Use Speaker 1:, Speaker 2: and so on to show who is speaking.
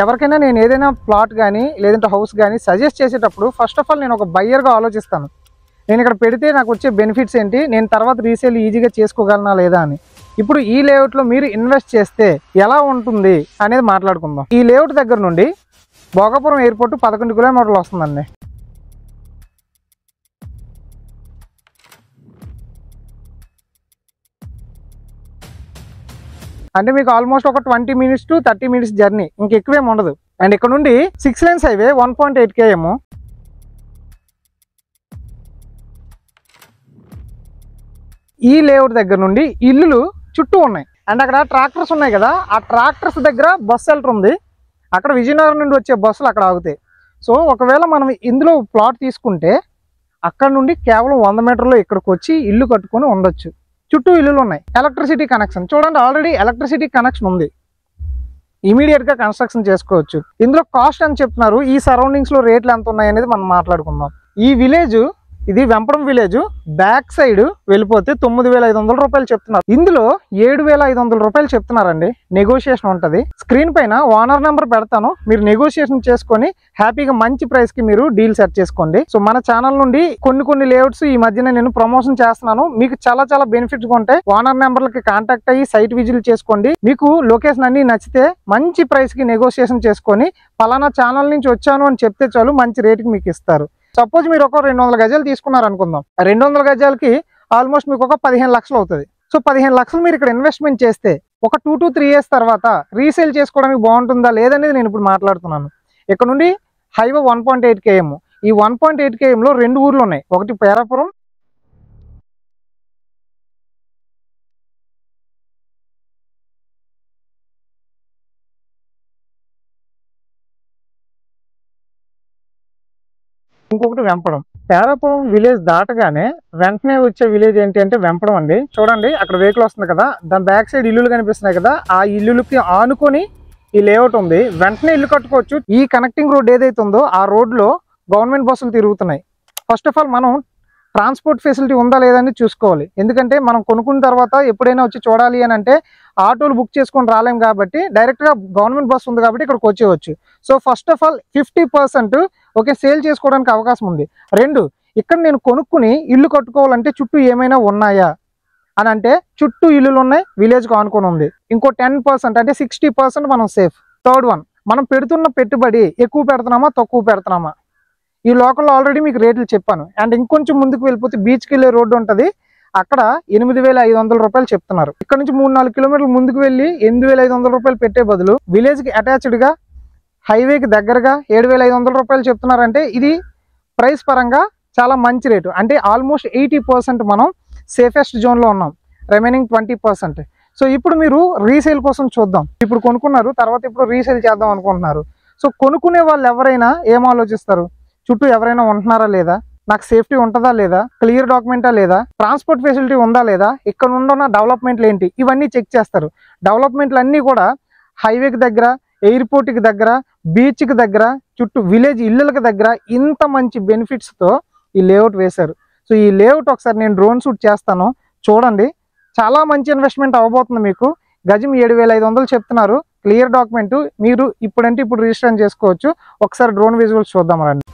Speaker 1: ఎవరికైనా నేను ఏదైనా ప్లాట్ కానీ లేదంటే హౌస్ కానీ సజెస్ట్ చేసేటప్పుడు ఫస్ట్ ఆఫ్ ఆల్ నేను ఒక బయ్యర్గా ఆలోచిస్తాను. నేను ఇక్కడ పెడితే నాకు వచ్చే బెనిఫిట్స్ ఏంటి, నేను తర్వాత రీసేల్ ఈజీగా చేసుకోగలనా లేదా అని. ఇప్పుడు ఈ లేఅవుట్లో మీరు ఇన్వెస్ట్ చేస్తే ఎలా ఉంటుంది అనేది మాట్లాడుకుందాం. ఈ లేఅవుట్ దగ్గర నుండి భోగాపురం ఎయిర్పోర్ట్ 11 కిలోమీటర్లు వస్తుందండి. అంటే మీకు ఆల్మోస్ట్ ఒక 20 minutes to 30 minutes జర్నీ, ఇంకెక్కువేం ఉండదు. అండ్ ఇక్కడ నుండి 6 lanes హైవే 1.8 km. ఈ లేఅవుట్ దగ్గర నుండి ఇల్లులు చుట్టూ ఉన్నాయి. అండ్ అక్కడ ట్రాక్టర్స్ ఉన్నాయి కదా, ఆ ట్రాక్టర్స్ దగ్గర బస్ షెల్టర్ ఉంది. అక్కడ విజయనగరం నుండి వచ్చే బస్సులు అక్కడ ఆగుతాయి. సో ఒకవేళ మనం ఇందులో ప్లాట్ తీసుకుంటే అక్కడ నుండి కేవలం 100 మీటర్లో ఇక్కడికి వచ్చి ఇల్లు కట్టుకొని ఉండొచ్చు. చుట్టూ ఇల్లులు ఉన్నాయి. ఎలక్ట్రిసిటీ కనెక్షన్ చూడండి, ఆల్రెడీ ఎలక్ట్రిసిటీ కనెక్షన్ ఉంది. ఇమీడియట్గా కన్స్ట్రక్షన్ చేసుకోవచ్చు. ఇందులో కాస్ట్ అని చెప్తున్నారు. ఈ సరౌండింగ్స్లో రేట్లు ఎంత ఉన్నాయి అనేది మనం మాట్లాడుకుందాం. ఈ విలేజ్ ఇది వెంపడం విలేజ్ బ్యాక్ సైడ్ వెళ్ళిపోతే 9,500 రూపాయలు చెప్తున్నారు. ఇందులో 7,500 రూపాయలు చెప్తున్నారండి. నెగోషియేషన్ ఉంటుంది. స్క్రీన్ పైన ఓనర్ నెంబర్ పెడతాను, మీరు నెగోషియేషన్ చేసుకొని హ్యాపీగా మంచి ప్రైస్ కి మీరు డీల్ సెట్ చేసుకోండి. సో మన ఛానల్ నుండి కొన్ని లేఅవుట్స్ ఈ మధ్యన నేను ప్రమోషన్ చేస్తున్నాను. మీకు చాలా బెనిఫిట్స్ ఉంటాయి. ఓనర్ నెంబర్లకి కాంటాక్ట్ అయ్యి సైట్ విజిట్ చేసుకోండి. మీకు లొకేషన్ అన్ని నచ్చితే మంచి ప్రైస్ కి నెగోషియేషన్ చేసుకొని పలానా ఛానల్ నుంచి వచ్చాను అని చెప్తే చాలు, మంచి రేటుకి మీకు ఇస్తారు. సపోజ్ మీరు ఒక 200 గజాలు తీసుకున్నారు అనుకుందాం. 200 గజాలకి ఆల్మోస్ట్ మీకు ఒక 15 లక్షలు అవుతుంది. సో 15 లక్షలు మీరు ఇక్కడ ఇన్వెస్ట్మెంట్ చేస్తే ఒక 2 to 3 years తర్వాత రీసేల్ చేసుకోవడానికి బాగుంటుందా లేదనేది నేను ఇప్పుడు మాట్లాడుతున్నాను. ఇక్కడ నుండి హైవే 1.8 km. ఈ 1.8 km లో 2 ఊర్లు ఉన్నాయి. ఒకటి పేరాపురం, ఇంకొకటి వెంపడం. పేరాపురం విలేజ్ దాటగానే వెంటనే వచ్చే విలేజ్ ఏంటి అంటే వెంపడం అండి. చూడండి అక్కడ వెహికల్ వస్తుంది కదా, దాని బ్యాక్ సైడ్ ఇల్లులు కనిపిస్తున్నాయి కదా, ఆ ఇల్లులకి ఆనుకొని ఈ లేఅవుట్ ఉంది. వెంటనే ఇల్లు కట్టుకోవచ్చు. ఈ కనెక్టింగ్ రోడ్ ఏదైతే ఉందో ఆ రోడ్లో గవర్నమెంట్ బస్సులు తిరుగుతున్నాయి. ఫస్ట్ ఆఫ్ ఆల్ మనం ట్రాన్స్పోర్ట్ ఫెసిలిటీ ఉందా లేదని చూసుకోవాలి. ఎందుకంటే మనం కొనుక్కున్న తర్వాత ఎప్పుడైనా వచ్చి చూడాలి అని అంటే ఆటోలు బుక్ చేసుకొని రాలేం కాబట్టి డైరెక్ట్గా గవర్నమెంట్ బస్సు ఉంది కాబట్టి ఇక్కడికి వచ్చేవచ్చు. So first of all 50% okay sale చేసుకోవడానికి అవకాశం ఉంది. 2, ఇక్కడ నేను కొనుక్కుని ఇల్లు కట్టుకోవాలంటే చుట్టూ ఏమైనా ఉన్నాయా అని అంటే చుట్టూ ఇల్లులు ఉన్నాయి, విలేజ్కి ఆనుకొని ఉంది. ఇంకో 10% అంటే 60% మనం సేఫ్. 3rd వన్, మనం పెడుతున్న పెట్టుబడి ఎక్కువ పెడుతున్నామా తక్కువ పెడుతున్నామా. ఈ లోకల్లో ఆల్రెడీ మీకు రేట్లు చెప్పాను. అండ్ ఇంకొంచెం ముందుకు వెళ్ళిపోతే బీచ్కి వెళ్ళే రోడ్డు ఉంటుంది, అక్కడ 8,500 రూపాయలు చెప్తున్నారు. ఇక్కడ నుంచి 3-4 కిలోమీటర్లు ముందుకు వెళ్ళి 8,500 రూపాయలు పెట్టే బదులు విలేజ్కి అటాచ్డ్గా హైవేకి దగ్గరగా 7,500 రూపాయలు చెప్తున్నారంటే ఇది ప్రైస్ పరంగా చాలా మంచి రేటు. అంటే ఆల్మోస్ట్ 80% మనం సేఫెస్ట్ జోన్లో ఉన్నాం, రిమైనింగ్ 20%. సో ఇప్పుడు మీరు రీసేల్ కోసం చూద్దాం. ఇప్పుడు కొనుక్కున్నారు, తర్వాత ఇప్పుడు రీసేల్ చేద్దాం అనుకుంటున్నారు. సో కొనుక్కునే వాళ్ళు ఎవరైనా ఏం ఆలోచిస్తారు, చుట్టూ ఎవరైనా ఉంటున్నారా లేదా, నాకు సేఫ్టీ ఉంటుందా లేదా, క్లియర్ డాక్యుమెంటా లేదా, ట్రాన్స్పోర్ట్ ఫెసిలిటీ ఉందా లేదా, ఇక్కడ ఉన్న డెవలప్మెంట్లు ఏంటి, ఇవన్నీ చెక్ చేస్తారు. డెవలప్మెంట్లు అన్నీ కూడా హైవేకి దగ్గర, ఎయిర్పోర్ట్కి దగ్గర, బీచ్కి దగ్గర, చుట్టూ విలేజ్ ఇళ్ళకి దగ్గర ఇంత మంచి బెనిఫిట్స్తో ఈ లేఅవుట్ వేశారు. సో ఈ లేఅవుట్ ఒకసారి నేను డ్రోన్ షూట్ చేస్తాను, చూడండి. చాలా మంచి ఇన్వెస్ట్మెంట్ అవ్వబోతుంది మీకు. గజం 7,500 చెప్తున్నారు. క్లియర్ డాక్యుమెంట్, మీరు ఇప్పుడు రిజిస్టర్ చేసుకోవచ్చు. ఒకసారి డ్రోన్ విజువల్స్ చూద్దాం రండి.